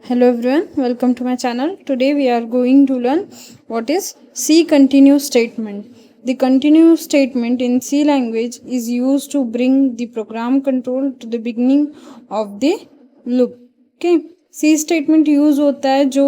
Hello everyone, welcome to my channel. Today we are going to learn what is C continuous statement. The continuous statement in C language is used to bring the program control to the beginning of the loop. Okay, C statement use होता है जो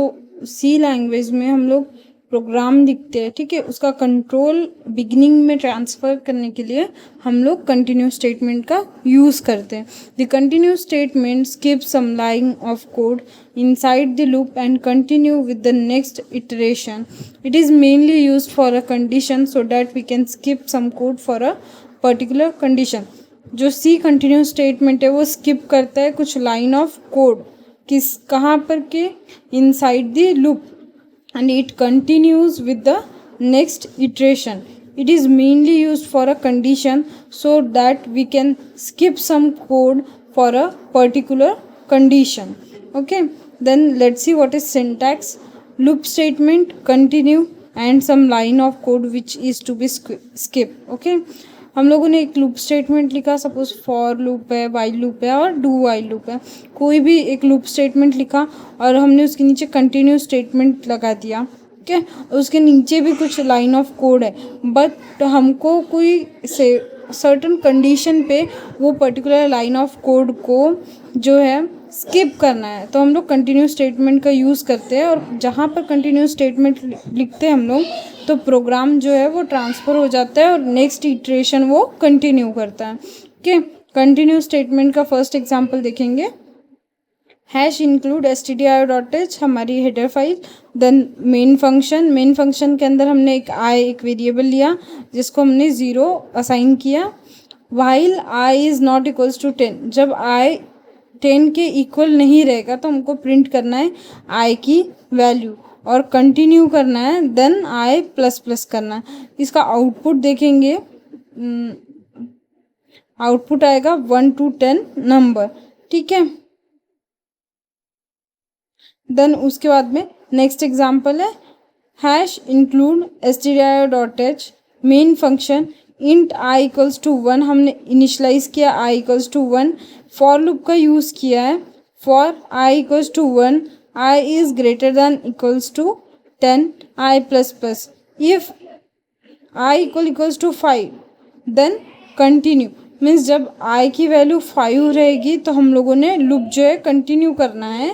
C language में हम लोग programme लिखते हैं, ठीक है, उसका कंट्रोल बिगिनिंग में ट्रांसफ़र करने के लिए हम लोग कंटिन्यूस स्टेटमेंट का यूज़ करते हैं. The continuous statement skip some line of code inside the loop and continue with the next iteration. It is mainly used for a condition so that we can skip some code for a particular condition. जो C continuous statement है वो skip करता है कुछ line of code किस कहाँ पर के inside the loop and it continues with the next iteration. It is mainly used for a condition so that we can skip some code for a particular condition. Okay, then let's see what is syntax. Loop statement, continue and some line of code which is to be skip. Okay, हम लोगों ने एक loop statement लिखा, suppose for loop है, while loop है और do while loop है. कोई भी एक लूप स्टेटमेंट लिखा और हमने उसके नीचे कंटिन्यू स्टेटमेंट लगा दिया. ठीक है, उसके नीचे भी कुछ लाइन ऑफ कोड है बट हमको कोई से सर्टन कंडीशन पे वो पर्टिकुलर लाइन ऑफ कोड को जो है स्किप करना है, तो हम लोग कंटिन्यू स्टेटमेंट का यूज़ करते हैं. और जहाँ पर कंटिन्यू स्टेटमेंट लिखते हैं हम लोग तो प्रोग्राम जो है वो ट्रांसफ़र हो जाता है और नेक्स्ट इटरेशन वो कंटिन्यू करता है. ओके, कंटिन्यू स्टेटमेंट का फर्स्ट एग्जांपल देखेंगे. हैश इंक्लूड stdio.h हमारी header file. Then main function के अंदर हमने एक वेरिएबल लिया जिसको हमने 0 असाइन किया. While i is not equals to 10, जब i 10 के इक्वल नहीं रहेगा तो हमको प्रिंट करना है i की वैल्यू और कंटिन्यू करना है, देन i प्लस प्लस करना है. इसका आउटपुट देखेंगे, आउटपुट आएगा 1 to 10 नंबर. ठीक है, देन उसके बाद में नेक्स्ट एग्जांपल है hash include stdio.h main function int i equals to 1 हमने इनिशलाइज किया i equals to 1. For loop का यूज़ किया है. For i equals to 1 i is greater than equals to 10 i plus plus. If i equals to 5 then continue means जब i की value 5 रहेगी तो हम लोगों ने लूप जो है कंटिन्यू करना है,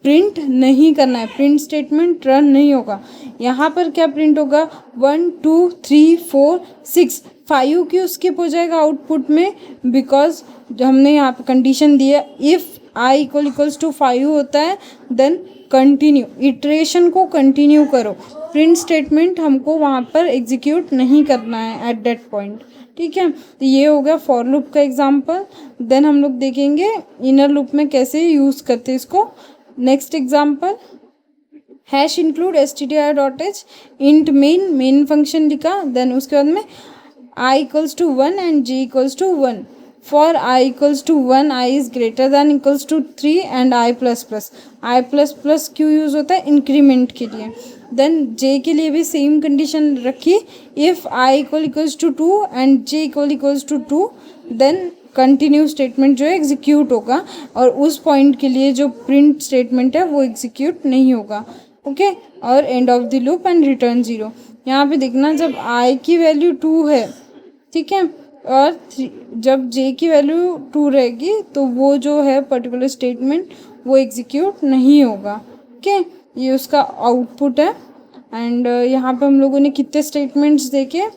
प्रिंट नहीं करना है. प्रिंट स्टेटमेंट रन नहीं होगा. यहाँ पर क्या प्रिंट होगा 1 2 3 4 6 5 क्यों स्किप हो जाएगा आउटपुट में, बिकॉज हमने यहाँ पे कंडीशन दिया इफ़ i इक्वल्स टू 5 होता है देन कंटिन्यू, इटरेशन को कंटिन्यू करो. प्रिंट स्टेटमेंट हमको वहाँ पर एग्जीक्यूट नहीं करना है एट दैट पॉइंट. ठीक है, तो ये हो गया फॉर लूप का एग्जांपल. देन हम लोग देखेंगे इनर लूप में कैसे यूज़ करते हैं इसको. Next example hash include stdio.h int main function लिखा. देन उसके बाद में i equals to 1 and j equals to 1. For I equals to 1 I is greater than equals to 3 and I plus plus. I plus plus क्यों use होता है increment के लिए. Then j के लिए भी सेम कंडीशन रखी if i equals to 2 and j equals to 2 then continue statement जो है एग्जीक्यूट होगा और उस पॉइंट के लिए जो प्रिंट स्टेटमेंट है वो एग्जीक्यूट नहीं होगा. ओके, और end of the loop and return 0. यहाँ पे देखना जब i की वैल्यू 2 है, ठीक है, और जब j की वैल्यू 2 रहेगी तो वो जो है पर्टिकुलर स्टेटमेंट वो एग्जीक्यूट नहीं होगा. ओके, ये उसका आउटपुट है. एंड यहाँ पे हम लोगों ने कितने स्टेटमेंट्स देखे,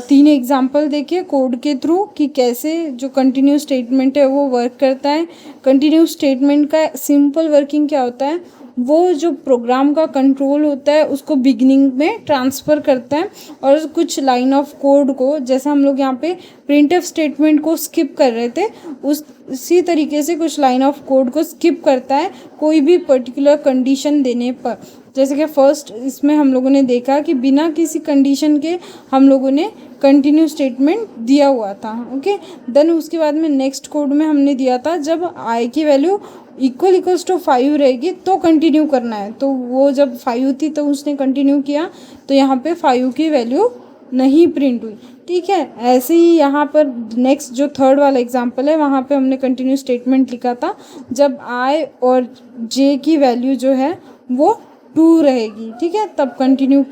3 एग्जांपल देखे कोड के थ्रू कि कैसे जो कंटिन्यू स्टेटमेंट है वो वर्क करता है. कंटिन्यू स्टेटमेंट का सिंपल वर्किंग क्या होता है, वो जो प्रोग्राम का कंट्रोल होता है उसको बिगिनिंग में ट्रांसफ़र करता है और कुछ लाइन ऑफ कोड को, जैसे हम लोग यहाँ पे प्रिंटफ स्टेटमेंट को स्किप कर रहे थे उसी तरीके से कुछ लाइन ऑफ कोड को स्किप करता है कोई भी पर्टिकुलर कंडीशन देने पर. जैसे कि फर्स्ट इसमें हम लोगों ने देखा कि बिना किसी कंडीशन के हम लोगों ने कंटिन्यू स्टेटमेंट दिया हुआ था. ओके, देन उसके बाद में नेक्स्ट कोड में हमने दिया था जब i की वैल्यू इक्वल्स टू 5 रहेगी तो कंटिन्यू करना है. तो वो जब 5 थी तो उसने कंटिन्यू किया तो यहाँ पे 5 की वैल्यू नहीं प्रिंट हुई. ठीक है। ऐसे ही यहाँ पर नेक्स्ट जो थर्ड वाला एग्जांपल है वहाँ पे हमने कंटिन्यू स्टेटमेंट लिखा था जब आई और जे की वैल्यू जो है वो 2 रहेगी, ठीक है, तब कंटिन्यू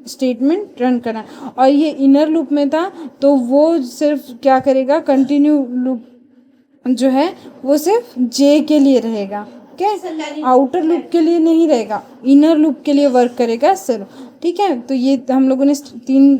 स्टेटमेंट रन करना। और ये इनर लूप में था तो वो सिर्फ क्या करेगा, कंटिन्यू लूप जो है वो सिर्फ जे के लिए रहेगा, ठीक, आउटर लूप के लिए नहीं रहेगा, इनर लूप के लिए वर्क करेगा सिर्फ, ठीक है। तो ये हम लोगों ने 3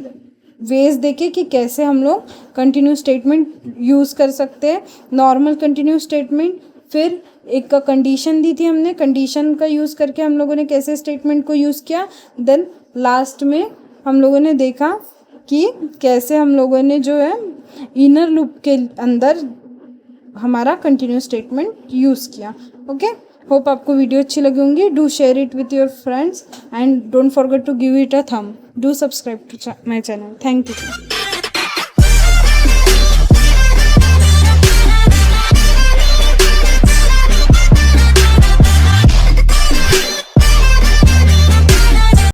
वेज देखे कि कैसे हम लोग कंटिन्यू स्टेटमेंट यूज़ कर सकते हैं। नॉर्मल कंटिन्यू स्टेटमेंट, फिर एक का कंडीशन दी थी हमने, कंडीशन का यूज़ करके हम लोगों ने कैसे स्टेटमेंट को यूज़ किया। देन लास्ट में हम लोगों ने देखा कि कैसे हम लोगों ने जो है इनर लूप के अंदर हमारा कंटिन्यू स्टेटमेंट यूज़ किया। ओके, होप आपको वीडियो अच्छी लगी होंगी। Do share it with your friends and don't forget to give it a thumb. Do subscribe to my channel. Thank you.